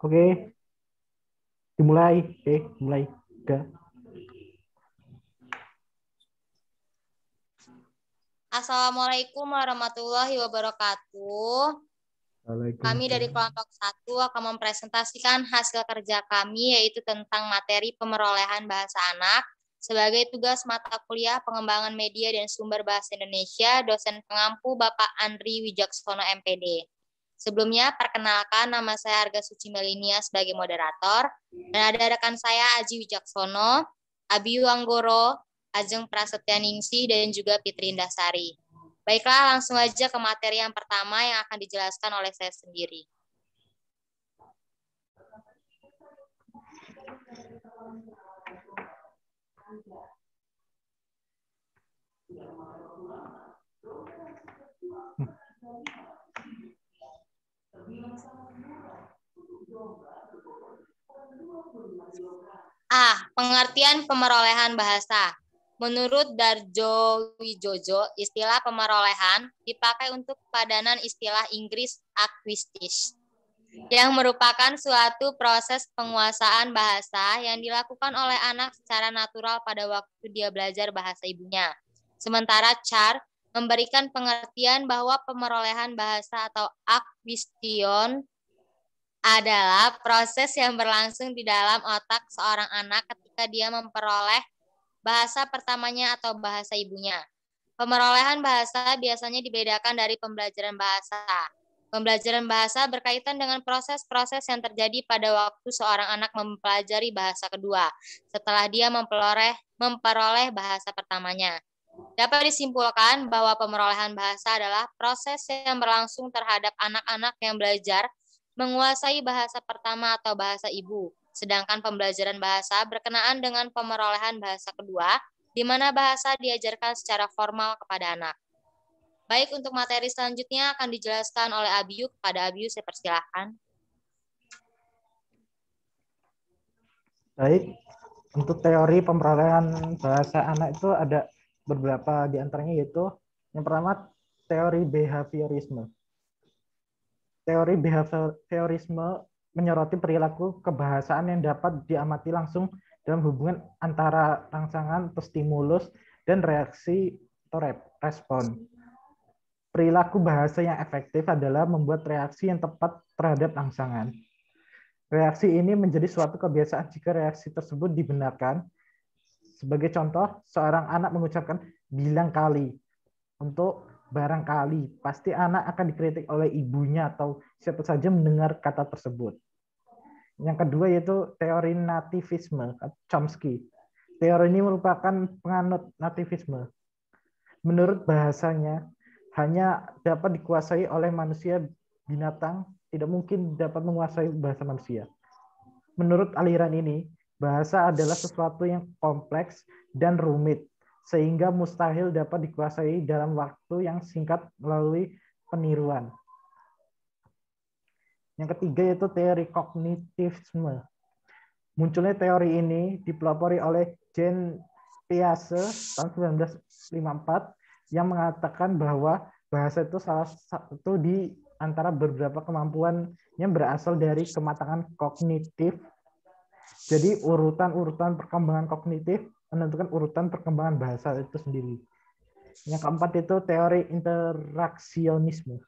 Oke, dimulai. Oke, mulai. Udah. Assalamualaikum warahmatullahi wabarakatuh. Kami dari Waalaikumsalam. kelompok 1 akan mempresentasikan hasil kerja kami, yaitu tentang materi pemerolehan bahasa anak sebagai tugas mata kuliah pengembangan media dan sumber bahasa Indonesia, dosen pengampu Bapak Andri Wijaksono MPD. Sebelumnya, perkenalkan nama saya Arga Suci Melinia sebagai moderator, dan ada rekan saya Aji Wijaksono, Abi Wanggoro, Ajeng Prasetyaningsih, dan juga Fitri Indasari. Baiklah, langsung aja ke materi yang pertama yang akan dijelaskan oleh saya sendiri. Pengertian pemerolehan bahasa. Menurut Darjo Wijojo, istilah pemerolehan dipakai untuk padanan istilah Inggris acquisition, yang merupakan suatu proses penguasaan bahasa yang dilakukan oleh anak secara natural pada waktu dia belajar bahasa ibunya. Sementara Char memberikan pengertian bahwa pemerolehan bahasa atau acquisition adalah proses yang berlangsung di dalam otak seorang anak ketika dia memperoleh bahasa pertamanya atau bahasa ibunya. Pemerolehan bahasa biasanya dibedakan dari pembelajaran bahasa. Pembelajaran bahasa berkaitan dengan proses-proses yang terjadi pada waktu seorang anak mempelajari bahasa kedua, setelah dia memperoleh bahasa pertamanya. Dapat disimpulkan bahwa pemerolehan bahasa adalah proses yang berlangsung terhadap anak-anak yang belajar menguasai bahasa pertama atau bahasa ibu, sedangkan pembelajaran bahasa berkenaan dengan pemerolehan bahasa kedua, di mana bahasa diajarkan secara formal kepada anak. Baik, untuk materi selanjutnya akan dijelaskan oleh Abiyu. Kepada Abiyu, saya persilahkan. Baik, untuk teori pemerolehan bahasa anak itu ada beberapa di antaranya, yaitu yang pertama teori behaviorisme. Teori behaviorisme menyoroti perilaku kebahasaan yang dapat diamati langsung dalam hubungan antara rangsangan atau stimulus dan reaksi atau respon. Perilaku bahasa yang efektif adalah membuat reaksi yang tepat terhadap rangsangan. Reaksi ini menjadi suatu kebiasaan jika reaksi tersebut dibenarkan. Sebagai contoh, seorang anak mengucapkan bilang kali untuk barangkali. Pasti anak akan dikritik oleh ibunya atau siapa saja mendengar kata tersebut. Yang kedua yaitu teori nativisme, Chomsky. Teori ini merupakan penganut nativisme. Menurut bahasanya, hanya dapat dikuasai oleh manusia, binatang tidak mungkin dapat menguasai bahasa manusia. Menurut aliran ini, bahasa adalah sesuatu yang kompleks dan rumit, sehingga mustahil dapat dikuasai dalam waktu yang singkat melalui peniruan. Yang ketiga yaitu teori kognitivisme. Munculnya teori ini dipelopori oleh Jean Piaget tahun 1954 yang mengatakan bahwa bahasa itu salah satu di antara beberapa kemampuan yang berasal dari kematangan kognitif. Jadi urutan-urutan perkembangan kognitif menentukan urutan perkembangan bahasa itu sendiri. Yang keempat itu teori interaksionisme.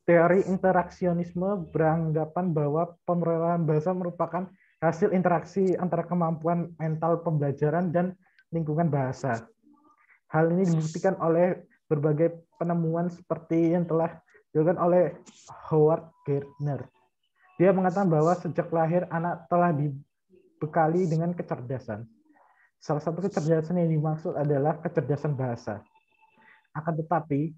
Teori interaksionisme beranggapan bahwa pemerolehan bahasa merupakan hasil interaksi antara kemampuan mental pembelajaran dan lingkungan bahasa. Hal ini dibuktikan oleh berbagai penemuan seperti yang telah dilakukan oleh Howard Gardner. Dia mengatakan bahwa sejak lahir anak telah dibekali dengan kecerdasan. Salah satu kecerdasan yang dimaksud adalah kecerdasan bahasa. Akan tetapi,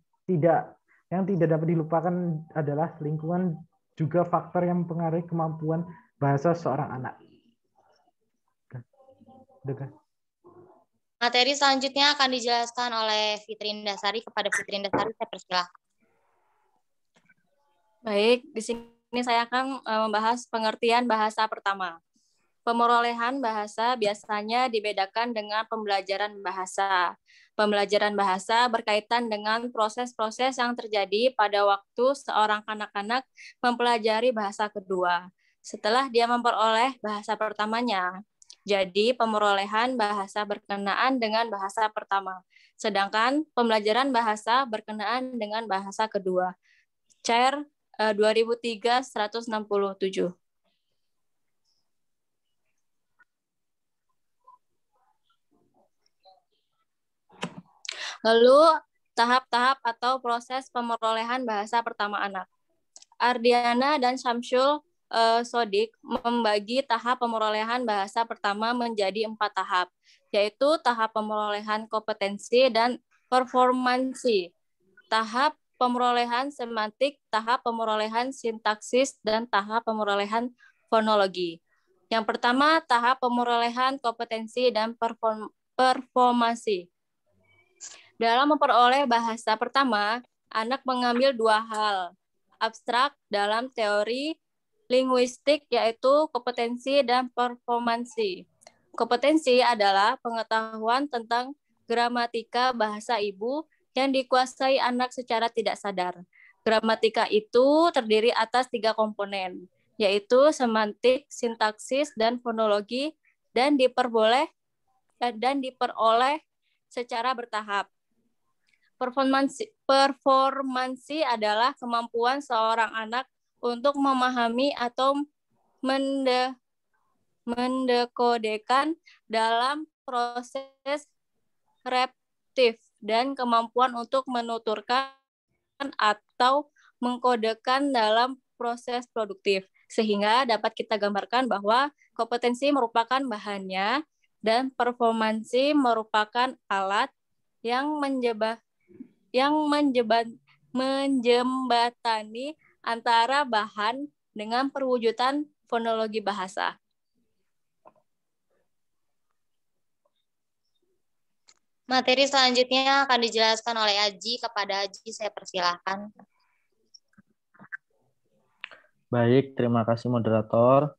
yang tidak dapat dilupakan adalah lingkungan juga faktor yang mempengaruhi kemampuan bahasa seorang anak. Materi selanjutnya akan dijelaskan oleh Fitri Indasari. Kepada Fitri Indasari, saya persilahkan. Baik, di sini saya akan membahas pengertian bahasa pertama. Pemerolehan bahasa biasanya dibedakan dengan pembelajaran bahasa. Pembelajaran bahasa berkaitan dengan proses-proses yang terjadi pada waktu seorang anak-anak mempelajari bahasa kedua setelah dia memperoleh bahasa pertamanya. Jadi, pemerolehan bahasa berkenaan dengan bahasa pertama, sedangkan pembelajaran bahasa berkenaan dengan bahasa kedua. Chair 2003 167. Lalu, tahap-tahap atau proses pemerolehan bahasa pertama anak. Ardiana dan Syamsul Sodik membagi tahap pemerolehan bahasa pertama menjadi 4 tahap, yaitu tahap pemerolehan kompetensi dan performansi, tahap pemerolehan semantik, tahap pemerolehan sintaksis, dan tahap pemerolehan fonologi. Yang pertama, tahap pemerolehan kompetensi dan performasi. Dalam memperoleh bahasa pertama, anak mengambil 2 hal abstrak dalam teori linguistik, yaitu kompetensi dan performansi. Kompetensi adalah pengetahuan tentang gramatika bahasa ibu yang dikuasai anak secara tidak sadar. Gramatika itu terdiri atas 3 komponen, yaitu semantik, sintaksis, dan fonologi, dan diperoleh secara bertahap. Performansi adalah kemampuan seorang anak untuk memahami atau mendekodekan dalam proses reptif dan kemampuan untuk menuturkan atau mengkodekan dalam proses produktif. Sehingga dapat kita gambarkan bahwa kompetensi merupakan bahannya dan performansi merupakan alat yang menjembatani antara bahan dengan perwujudan fonologi bahasa. Materi selanjutnya akan dijelaskan oleh Aji. Kepada Aji saya persilahkan. Baik, terima kasih moderator.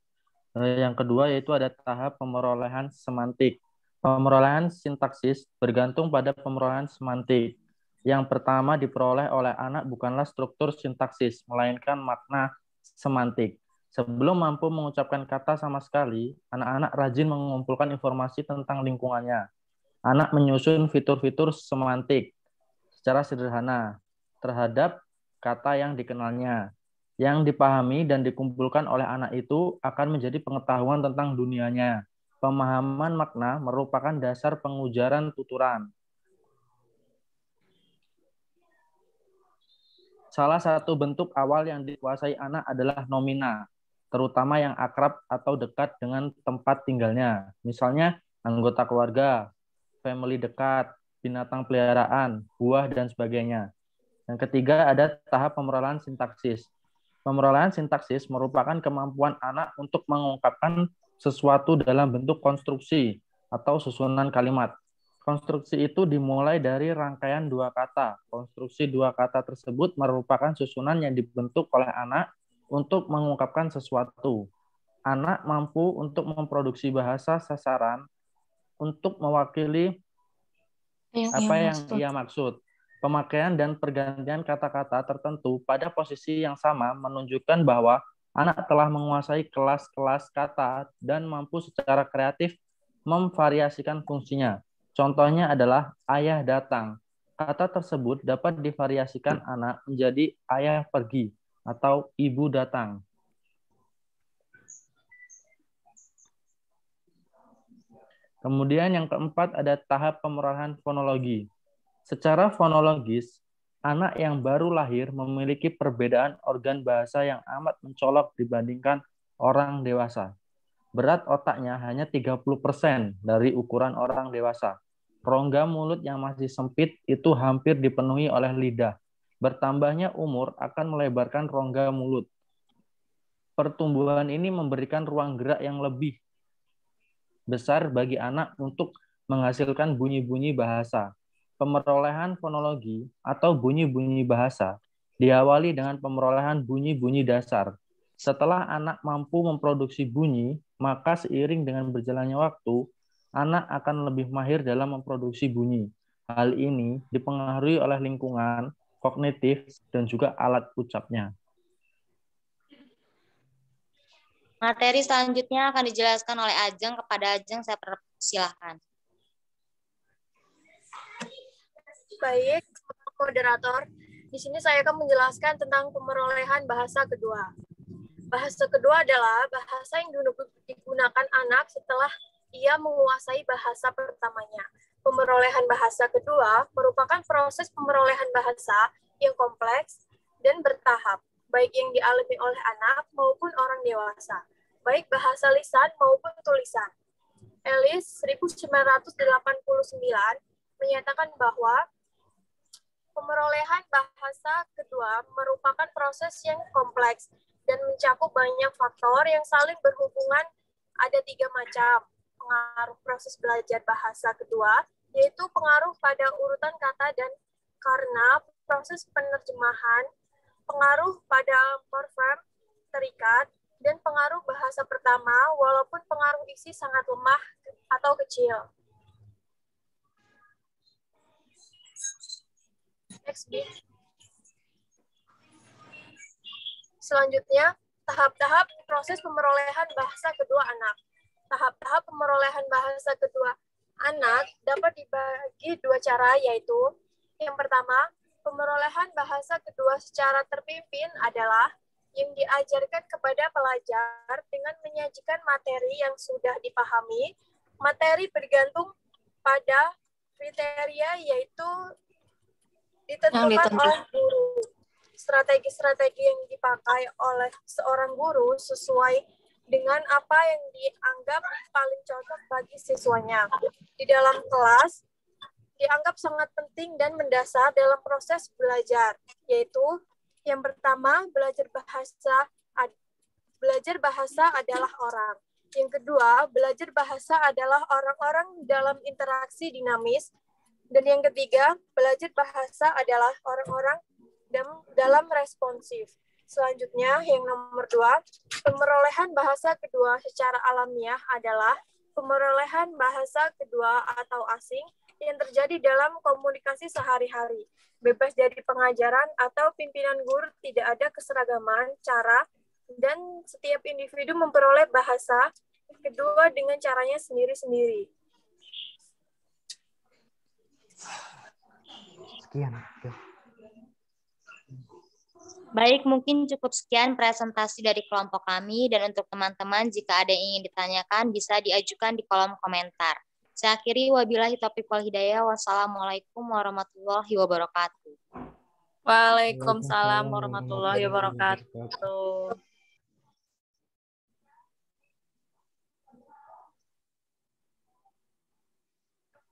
Yang kedua yaitu ada tahap pemerolehan semantik. Pemerolehan sintaksis bergantung pada pemerolehan semantik. Yang pertama diperoleh oleh anak bukanlah struktur sintaksis, melainkan makna semantik. Sebelum mampu mengucapkan kata sama sekali, anak-anak rajin mengumpulkan informasi tentang lingkungannya. Anak menyusun fitur-fitur semantik secara sederhana terhadap kata yang dikenalnya. Yang dipahami dan dikumpulkan oleh anak itu akan menjadi pengetahuan tentang dunianya. Pemahaman makna merupakan dasar pengujaran tuturan. Salah satu bentuk awal yang dikuasai anak adalah nomina, terutama yang akrab atau dekat dengan tempat tinggalnya. Misalnya anggota keluarga, family dekat, binatang peliharaan, buah, dan sebagainya. Yang ketiga ada tahap pemerolehan sintaksis. Pemerolehan sintaksis merupakan kemampuan anak untuk mengungkapkan sesuatu dalam bentuk konstruksi atau susunan kalimat. Konstruksi itu dimulai dari rangkaian 2 kata. Konstruksi 2 kata tersebut merupakan susunan yang dibentuk oleh anak untuk mengungkapkan sesuatu. Anak mampu untuk memproduksi bahasa sasaran untuk mewakili apa yang ia maksud. Pemakaian dan pergantian kata-kata tertentu pada posisi yang sama menunjukkan bahwa anak telah menguasai kelas-kelas kata dan mampu secara kreatif memvariasikan fungsinya. Contohnya adalah ayah datang. Kata tersebut dapat divariasikan anak menjadi ayah pergi atau ibu datang. Kemudian yang keempat ada tahap pemerolehan fonologi. Secara fonologis, anak yang baru lahir memiliki perbedaan organ bahasa yang amat mencolok dibandingkan orang dewasa. Berat otaknya hanya 30% dari ukuran orang dewasa. Rongga mulut yang masih sempit itu hampir dipenuhi oleh lidah. Bertambahnya umur akan melebarkan rongga mulut. Pertumbuhan ini memberikan ruang gerak yang lebih besar bagi anak untuk menghasilkan bunyi-bunyi bahasa. Pemerolehan fonologi atau bunyi-bunyi bahasa diawali dengan pemerolehan bunyi-bunyi dasar. Setelah anak mampu memproduksi bunyi, maka seiring dengan berjalannya waktu, anak akan lebih mahir dalam memproduksi bunyi. Hal ini dipengaruhi oleh lingkungan, kognitif, dan juga alat ucapnya. Materi selanjutnya akan dijelaskan oleh Ajeng. Kepada Ajeng saya persilahkan. Baik, moderator. Di sini saya akan menjelaskan tentang pemerolehan bahasa kedua. Bahasa kedua adalah bahasa yang digunakan anak setelah ia menguasai bahasa pertamanya. Pemerolehan bahasa kedua merupakan proses pemerolehan bahasa yang kompleks dan bertahap, baik yang dialami oleh anak maupun orang dewasa, baik bahasa lisan maupun tulisan. Ellis 1989 menyatakan bahwa pemerolehan bahasa kedua merupakan proses yang kompleks dan mencakup banyak faktor yang saling berhubungan. Ada 3 macam pengaruh proses belajar bahasa kedua, yaitu pengaruh pada urutan kata dan karena proses penerjemahan, pengaruh pada morfem terikat, dan pengaruh bahasa pertama walaupun pengaruh isi sangat lemah atau kecil. Next, selanjutnya, tahap-tahap proses pemerolehan bahasa kedua anak. Tahap-tahap pemerolehan bahasa kedua anak dapat dibagi 2 cara, yaitu yang pertama, pemerolehan bahasa kedua secara terpimpin adalah yang diajarkan kepada pelajar dengan menyajikan materi yang sudah dipahami. Materi bergantung pada kriteria, yaitu ditentukan oleh guru. Strategi-strategi yang dipakai oleh seorang guru sesuai dengan apa yang dianggap paling cocok bagi siswanya. Di dalam kelas, dianggap sangat penting dan mendasar dalam proses belajar, yaitu yang pertama, belajar bahasa adalah orang. Yang kedua, belajar bahasa adalah orang-orang dalam interaksi dinamis. Dan yang ketiga, belajar bahasa adalah orang-orang dalam responsif. Selanjutnya, yang nomor 2, pemerolehan bahasa kedua secara alamiah adalah pemerolehan bahasa kedua atau asing yang terjadi dalam komunikasi sehari-hari. Bebas dari pengajaran atau pimpinan guru, tidak ada keseragaman cara, dan setiap individu memperoleh bahasa kedua dengan caranya sendiri-sendiri. Sekian. Baik, mungkin cukup sekian presentasi dari kelompok kami, dan untuk teman-teman jika ada yang ingin ditanyakan bisa diajukan di kolom komentar. Saya akhiri, wabillahi taufiq wal hidayah. Wassalamualaikum warahmatullahi wabarakatuh. Waalaikumsalam warahmatullahi wabarakatuh.